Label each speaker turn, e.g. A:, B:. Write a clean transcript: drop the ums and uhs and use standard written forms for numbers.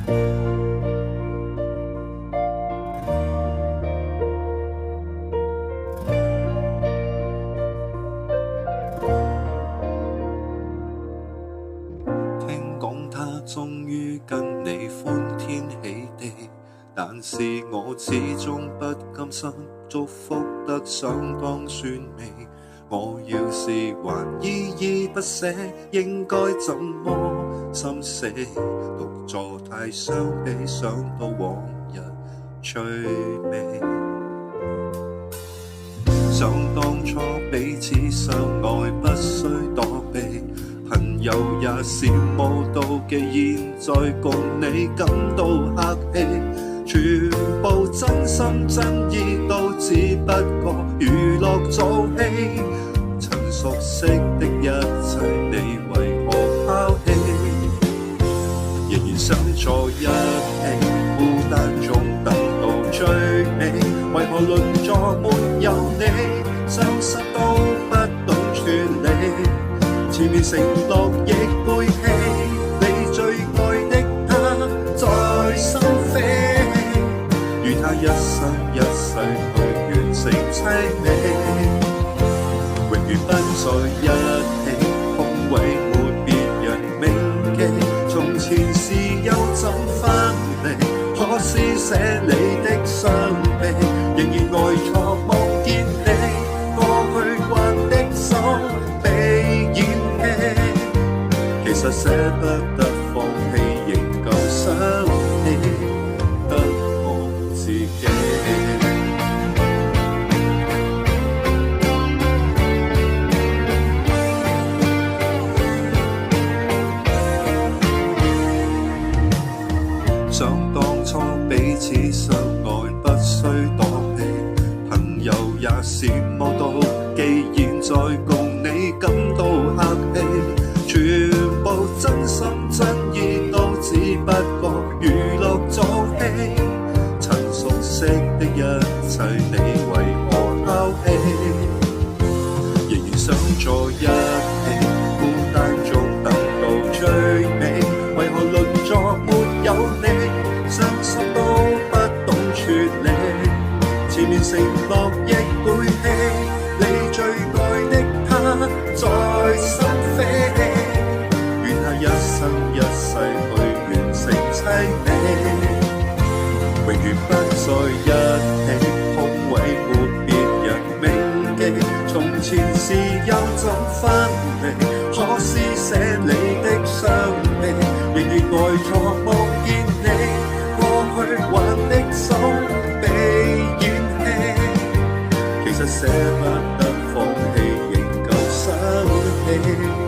A: 聽講他終於跟你歡天喜地，但是我始終不甘心，祝福得相當酸味。我要是還依依不捨，應該怎麼心死？獨坐太傷悲，想到往日趣味。想當初彼此相愛，不需躲避，朋友也羨慕妒忌，現在共你感到客氣，全部真心真意都只不過娛樂做戲，曾熟悉的一切你為何拋棄？仍然想在一起，孤單中等到最尾，為何鄰座沒有你，傷心都不懂處理，前面承諾亦背棄，你最愛的他在心扉，願他一生一世去完成凄美，永遠不在一起，空位沒別人銘記，從前事又怎翻嚟？可施捨你的傷悲，仍然呆坐望見你過去慣的手被嫌棄，其實捨不得放棄，仍舊想你，得我自己。想當初彼此相愛，不需躲避，朋友也羨慕妒忌，現在共你感到客氣，全部真心真意都只不過娛樂做戲，曾熟悉的一切你為何拋棄？仍然想在一起，孤單中等到最尾，為何鄰座沒有你，傷心都不懂處理，前面承諾亦背棄，你最愛的他在心扉，願他一生一世去完成凄美，永遠不在一起，空位沒別人銘記，從前事又怎翻嚟？可施捨你的傷悲，仍然呆坐望見你過去挽的手被嫌棄，其實捨不得放棄，仍舊想起。